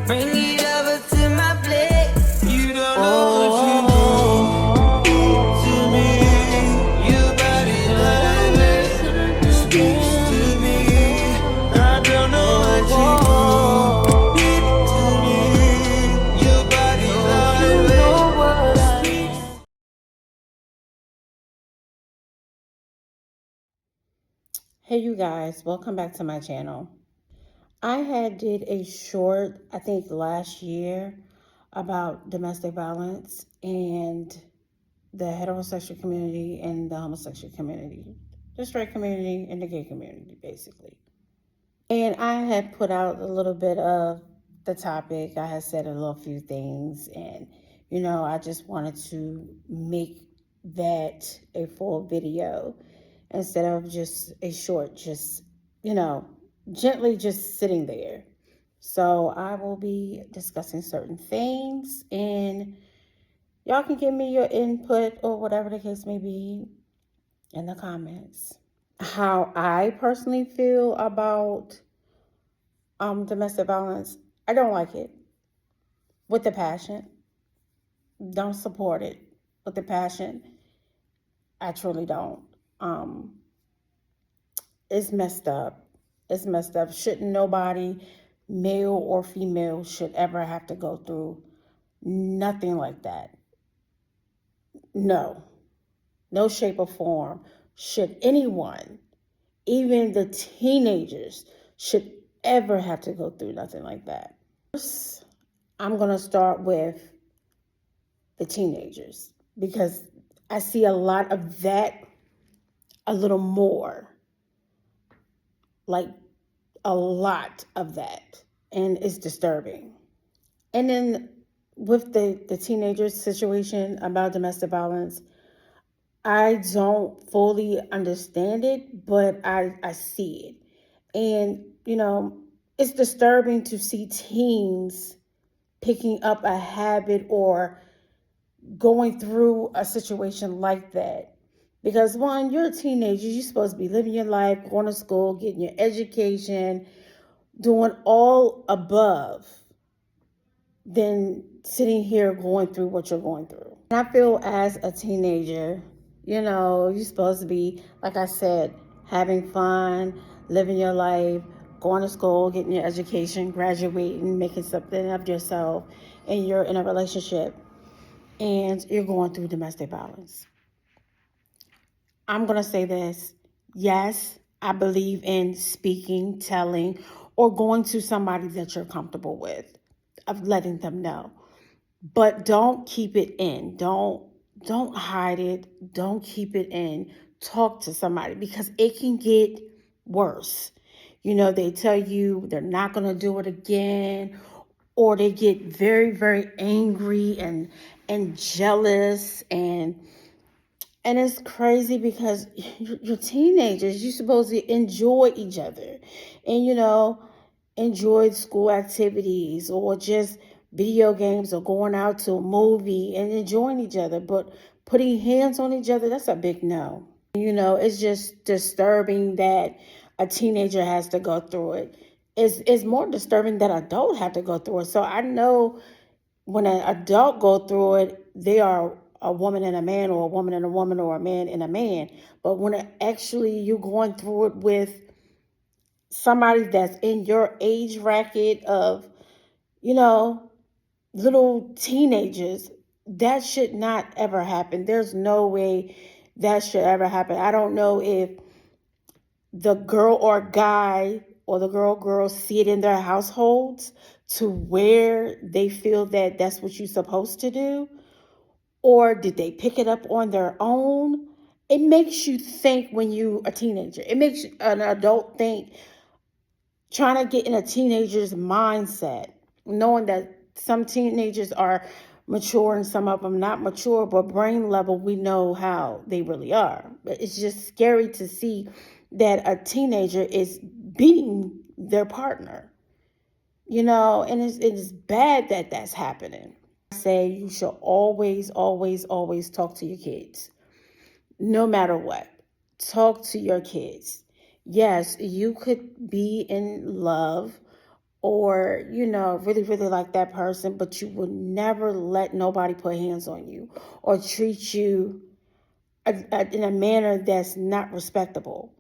Bring it over to my plate. You don't know what you do to me. Your body language speaks to me. I don't know what you do to me. Your body language speaks. Hey you guys, welcome back to my channel. I had did a short, I think last year, about domestic violence and the heterosexual community and the homosexual community, the straight community and the gay community, basically. And I had put out a little bit of the topic. I had said a little few things, and I just wanted to make that a full video instead of just a short, just, you know, gently just sitting there. So I will be discussing certain things, and y'all can give me your input or whatever the case may be in the comments. How I personally feel about domestic violence, I don't like it with the passion. Don't support it with the passion. I truly don't. Um, it's messed up. It's messed up. Shouldn't nobody, male or female, should ever have to go through nothing like that. No, no shape or form should anyone, even the teenagers, should ever have to go through nothing like that. First, I'm going to start with the teenagers because I see a lot of that, a little more, like a lot of that, and it's disturbing. And then with the teenagers situation about domestic violence, I don't fully understand it, but I see it. And, it's disturbing to see teens picking up a habit or going through a situation like that. Because one, you're a teenager, you're supposed to be living your life, going to school, getting your education, doing all above than sitting here going through what you're going through. And I feel as a teenager, you're supposed to be, like I said, having fun, living your life, going to school, getting your education, graduating, making something of yourself, and you're in a relationship and you're going through domestic violence. I'm going to say this. Yes, I believe in speaking, telling, or going to somebody that you're comfortable with, of letting them know. But don't keep it in. Don't hide it. Don't keep it in. Talk to somebody because it can get worse. They tell you they're not going to do it again, or they get very, very angry and jealous, and it's crazy because you're teenagers. You're supposed to enjoy each other and, enjoy school activities or just video games or going out to a movie and enjoying each other. But putting hands on each other, that's a big no. It's just disturbing that a teenager has to go through it. It's more disturbing that adults have to go through it. So I know when an adult go through it, they are a woman and a man, or a woman and a woman, or a man and a man. But when actually you're going through it with somebody that's in your age bracket of, you know, little teenagers, that should not ever happen. There's no way that should ever happen. I don't know if the girl or guy or the girl see it in their households to where they feel that that's what you're supposed to do, or did they pick it up on their own? It makes you think when you a teenager. It makes an adult think, trying to get in a teenager's mindset, knowing that some teenagers are mature and some of them not mature, but brain level, we know how they really are. But it's just scary to see that a teenager is beating their partner, and it's bad that that's happening. I say you should always, always, always talk to your kids, no matter what. Talk to your kids. Yes, you could be in love or, you know, really, really like that person, but you will never let nobody put hands on you or treat you in a manner that's not respectable,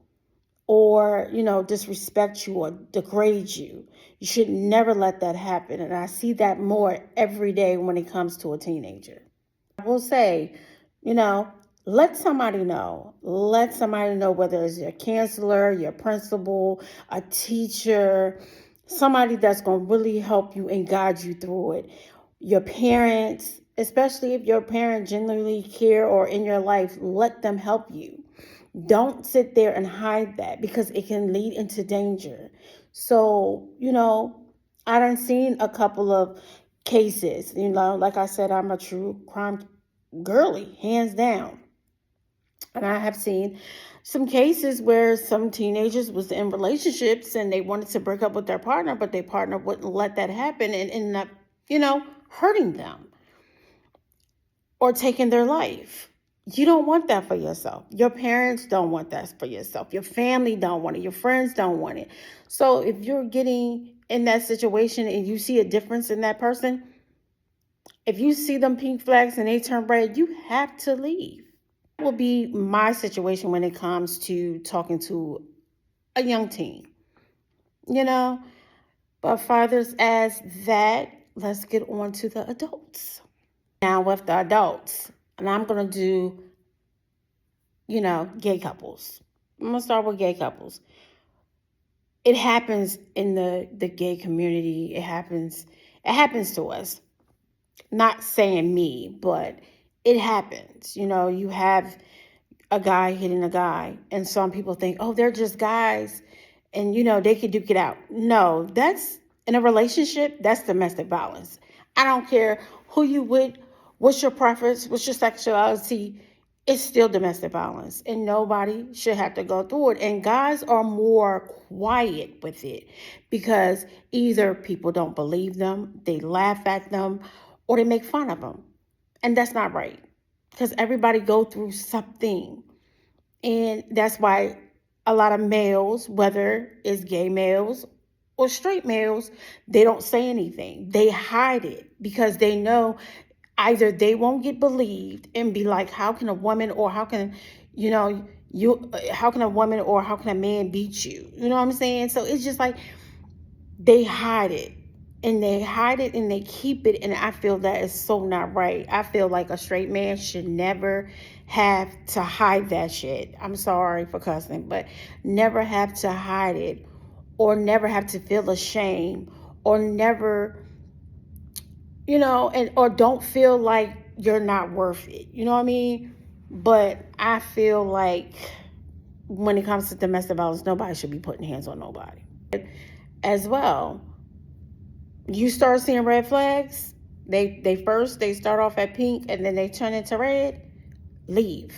or, you know, disrespect you or degrade you. You should never let that happen. And I see that more every day when it comes to a teenager. I will say, you know, let somebody know. Let somebody know, whether it's your counselor, your principal, a teacher, somebody that's going to really help you and guide you through it. Your parents, especially if your parent genuinely care or in your life, let them help you. Don't sit there and hide that, because it can lead into danger. So, you know, I done seen a couple of cases. You know, like I said, I'm a true crime girly, hands down. And I have seen some cases where some teenagers was in relationships and they wanted to break up with their partner, but their partner wouldn't let that happen and ended up, you know, hurting them or taking their life. You don't want that for yourself. Your parents don't want that for yourself. Your family don't want it. Your friends don't want it. So if you're getting in that situation and you see a difference in that person, if you see them pink flags and they turn red, you have to leave. That will be my situation when it comes to talking to a young teen, you know. But fathers, as that, let's get on to the adults. Now with the adults, and I'm going to do, you know, gay couples. I'm going to start with gay couples. It happens in the gay community. It happens to us. Not saying me, but it happens. You know, you have a guy hitting a guy, and some people think, oh, they're just guys, and, you know, they could duke it out. No, that's, in a relationship, that's domestic violence. I don't care who you with, what's your preference, what's your sexuality, it's still domestic violence, and nobody should have to go through it. And guys are more quiet with it because either people don't believe them, they laugh at them, or they make fun of them. And that's not right, because everybody go through something. And that's why a lot of males, whether it's gay males or straight males, they don't say anything. They hide it because they know either they won't get believed and be like, how can a woman, or how can, you know, how can a woman or how can a man beat you? You know what I'm saying? So it's just like they hide it. And they hide it and they keep it. And I feel that is so not right. I feel like a straight man should never have to hide that shit. I'm sorry for cussing, but never have to hide it, or never have to feel ashamed, or never, you know, and or don't feel like you're not worth it. You know what I mean? But I feel like when it comes to domestic violence, nobody should be putting hands on nobody. As well, you start seeing red flags, they start off at pink and then they turn into red, leave.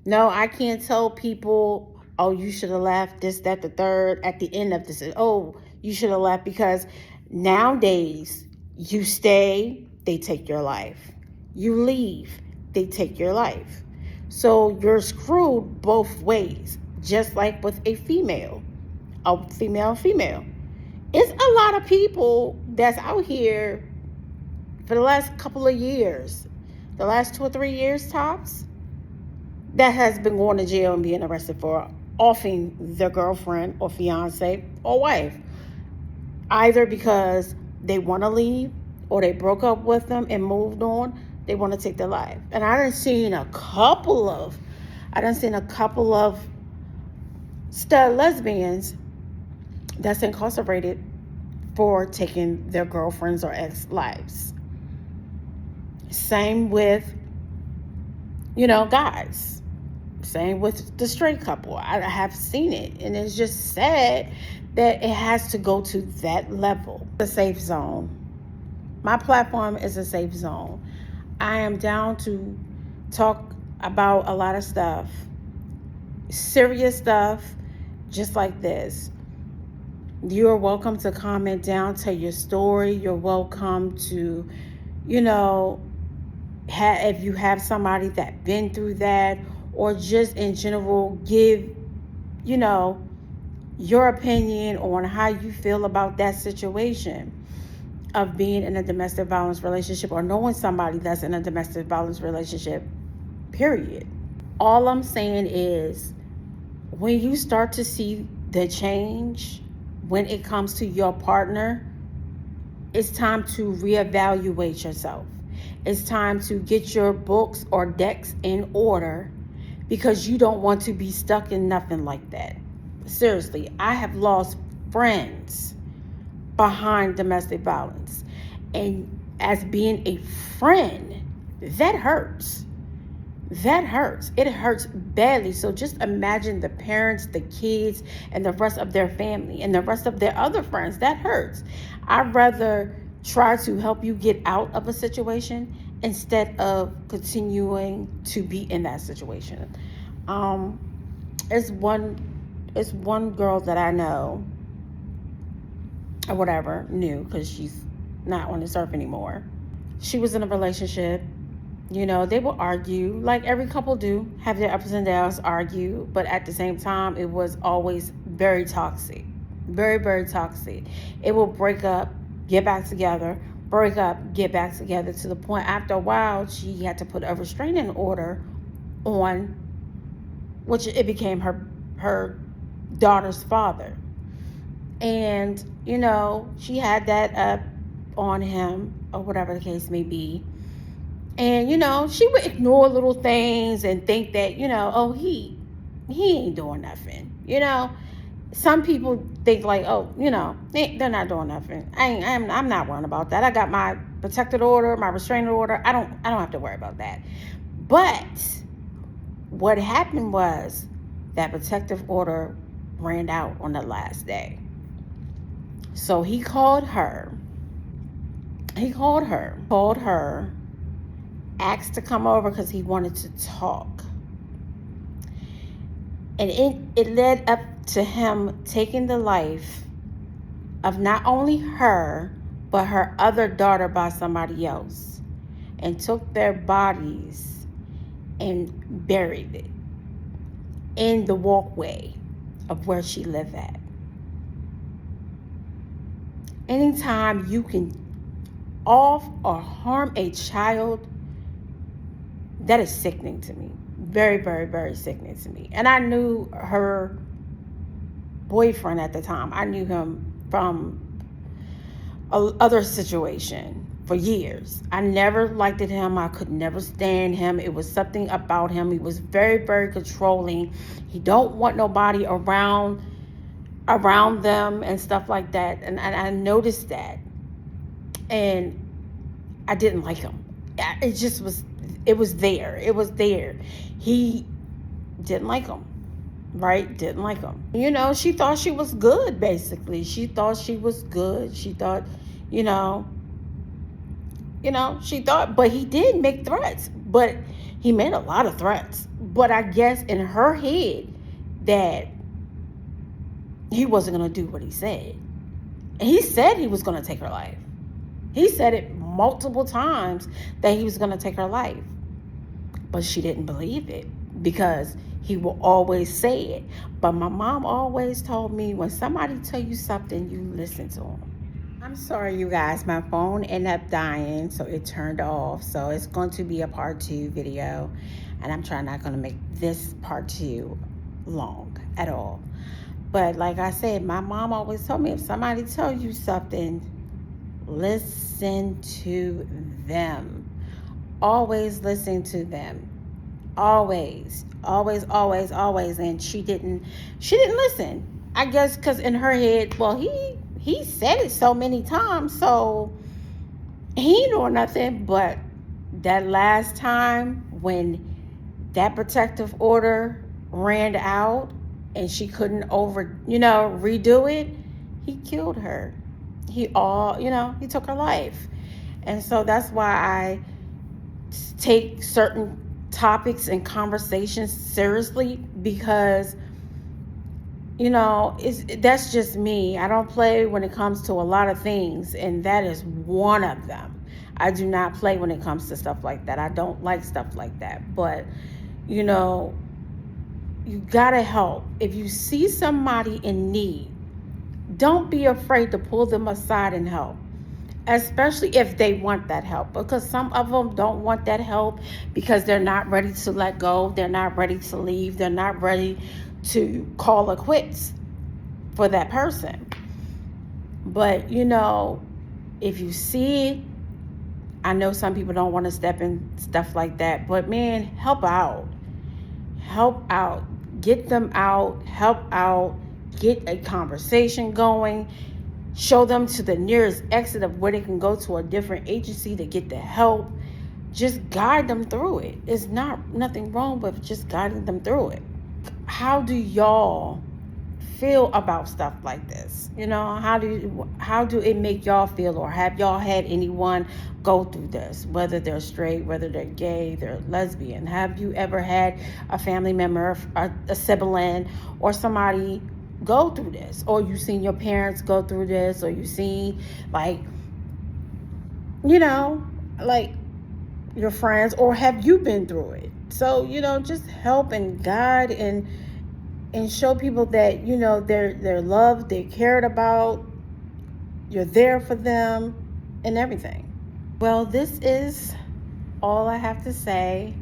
No, I can't tell people, oh, you should have left, this, that, the third, at the end of this. Oh, you should have left, because nowadays you stay, they take your life. You leave, they take your life. So you're screwed both ways, just like with a female. It's a lot of people that's out here for the last couple of years, the last 2 or 3 years tops, that has been going to jail and being arrested for offing their girlfriend or fiance or wife, either because they want to leave or they broke up with them and moved on. They want to take their life. And I done seen a couple of stud lesbians that's incarcerated for taking their girlfriends or ex-lives. Same with, you know, guys. Same with the straight couple. I have seen it, and it's just sad that it has to go to that level. A safe zone. My platform is a safe zone. I am down to talk about a lot of stuff, serious stuff, just like this. You're welcome to comment down, tell your story. You're welcome to, you know, if you have somebody that been through that, or just in general give, you know, your opinion on how you feel about that situation of being in a domestic violence relationship or knowing somebody that's in a domestic violence relationship, period. All I'm saying is, when you start to see the change when it comes to your partner, it's time to reevaluate yourself. It's time to get your books or decks in order, because you don't want to be stuck in nothing like that. Seriously, I have lost friends behind domestic violence. And as being a friend, that hurts. That hurts. It hurts badly. So just imagine the parents, the kids, and the rest of their family and the rest of their other friends. That hurts. I'd rather try to help you get out of a situation instead of continuing to be in that situation. It's one girl that I know, or whatever, knew, because she's not on this earth anymore. She was in a relationship. You know, they will argue, like every couple do, have their ups and downs, argue, but at the same time, it was always very toxic. Very, very toxic. It will break up, get back together, break up, get back together, to the point after a while, she had to put a restraining order on, which it became her daughter's father. And, you know, she had that up on him, or whatever the case may be. And, you know, she would ignore little things and think that, you know, oh, he ain't doing nothing. You know, some people think like, oh, you know, they're not doing nothing. I'm not worrying about that. I got my protected order, my restraining order. I don't have to worry about that. But what happened was that protective order ran out on the last day. So he called her, asked to come over because he wanted to talk. And it led up to him taking the life of not only her, but her other daughter by somebody else, and took their bodies and buried it in the walkway of where she lived at. Anytime you can off or harm a child, that is sickening to me. Very, very, very sickening to me. And I knew her boyfriend at the time. I knew him from other situation for years. I never liked him. I could never stand him. It was something about him. He was very, very controlling. He don't want nobody around them and stuff like that. And I noticed that. And I didn't like him. It just was, it was there. It was there. He didn't like him, right? Didn't like him. You know, she thought she was good, basically. She thought she was good. She thought, she thought, but he did make threats. But he made a lot of threats. But I guess in her head that he wasn't going to do what he said. And he said he was going to take her life. He said it multiple times that he was going to take her life. But she didn't believe it because he will always say it. But my mom always told me, when somebody tell you something, you listen to them. I'm sorry, you guys. My phone ended up dying, so it turned off. So it's going to be a part 2 video. And I'm not going to make this part 2 long at all. But like I said, my mom always told me, if somebody tell you something, listen to them. Always listen to them. Always. And she didn't listen. I guess because in her head, well, he said it so many times, so he ain't doing nothing. But that last time when that protective order ran out and she couldn't redo it, he killed her. He took her life. And so that's why I take certain topics and conversations seriously, because that's just me. I don't play when it comes to a lot of things, and that is one of them. I do not play when it comes to stuff like that. I don't like stuff like that. But You gotta help. If you see somebody in need, don't be afraid to pull them aside and help, especially if they want that help, because some of them don't want that help because they're not ready to let go, they're not ready to leave, they're not ready to call it quits for that person. But if you see it, I know some people don't want to step in stuff like that, but man, help out, get them out, help out, get a conversation going. Show them to the nearest exit of where they can go to a different agency to get the help. Just guide them through it. It's nothing wrong with just guiding them through it. How do y'all feel about stuff like this? How do it make y'all feel? Or have y'all had anyone go through this? Whether they're straight, whether they're gay, they're lesbian. Have you ever had a family member, a sibling, or somebody go through this? Or you seen your parents go through this? Or you seen like your friends? Or have you been through it? So just help and guide and show people that they're loved, they're cared about, you're there for them and everything. Well, this is all I have to say.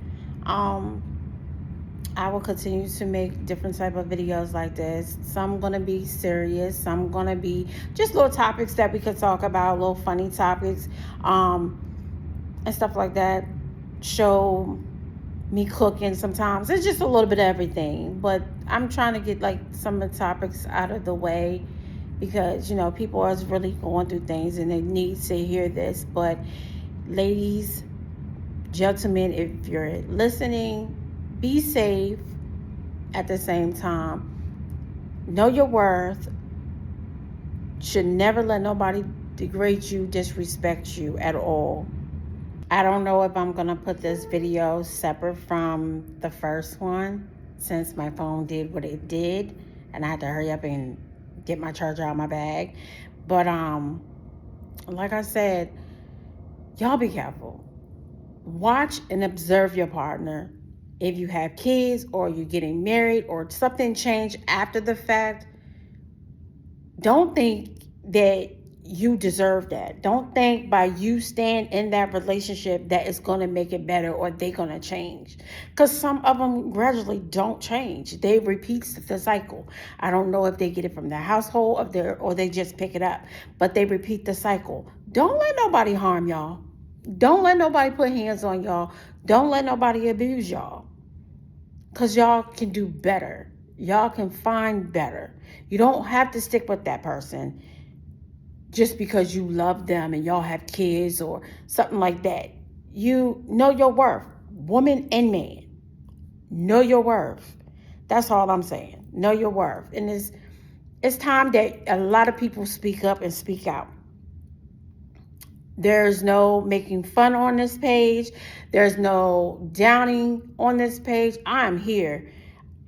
I will continue to make different type of videos like this. Some gonna be serious, some gonna be just little topics that we could talk about, little funny topics, and stuff like that. Show me cooking sometimes. It's just a little bit of everything, but I'm trying to get like some of the topics out of the way because people are really going through things and they need to hear this. But ladies, gentlemen, if you're listening, be safe. At the same time, know your worth. Should never let nobody degrade you, disrespect you at all. I don't know if I'm going to put this video separate from the first one since my phone did what it did and I had to hurry up and get my charger out of my bag. But like I said, y'all be careful. Watch and observe your partner. If you have kids or you're getting married or something changed after the fact, don't think that you deserve that. Don't think by you staying in that relationship that it's going to make it better or they're going to change. Because some of them gradually don't change. They repeat the cycle. I don't know if they get it from their household or they just pick it up. But they repeat the cycle. Don't let nobody harm y'all. Don't let nobody put hands on y'all. Don't let nobody abuse y'all. Because y'all can do better. Y'all can find better. You don't have to stick with that person just because you love them and y'all have kids or something like that. You know your worth. Woman and man. Know your worth. That's all I'm saying. Know your worth. And it's time that a lot of people speak up and speak out. There's no making fun on this page. There's no downing on this page. I'm here.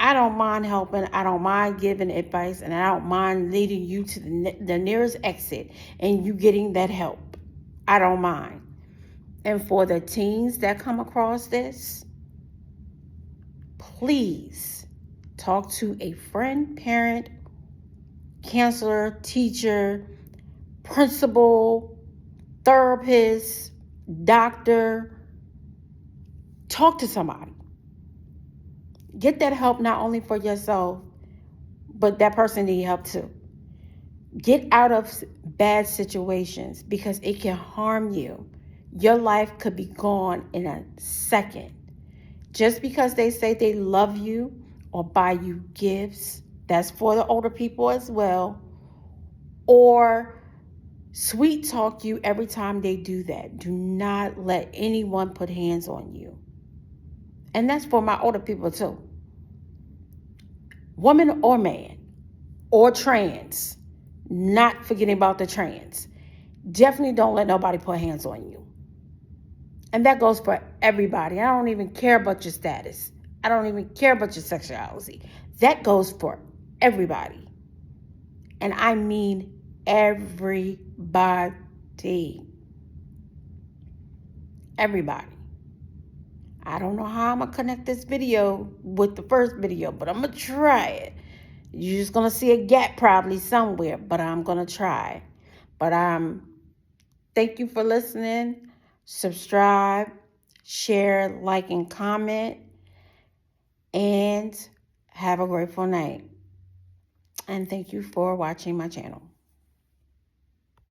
I don't mind helping. I don't mind giving advice, and I don't mind leading you to the nearest exit and you getting that help. I don't mind. And for the teens that come across this, please talk to a friend, parent, counselor, teacher, principal, therapist, doctor. Talk to somebody. Get that help not only for yourself, but that person needs help too. Get out of bad situations because it can harm you. Your life could be gone in a second. Just because they say they love you or buy you gifts, that's for the older people as well, or sweet talk you every time they do that. Do not let anyone put hands on you. And that's for my older people too. Woman or man or trans, not forgetting about the trans. Definitely don't let nobody put hands on you. And that goes for everybody. I don't even care about your status. I don't even care about your sexuality. That goes for everybody. And I mean everybody. Everybody. I don't know how I'm going to connect this video with the first video, but I'm going to try it. You're just going to see a gap probably somewhere, but I'm going to try. But thank you for listening. Subscribe, share, like, and comment. And have a grateful night. And thank you for watching my channel.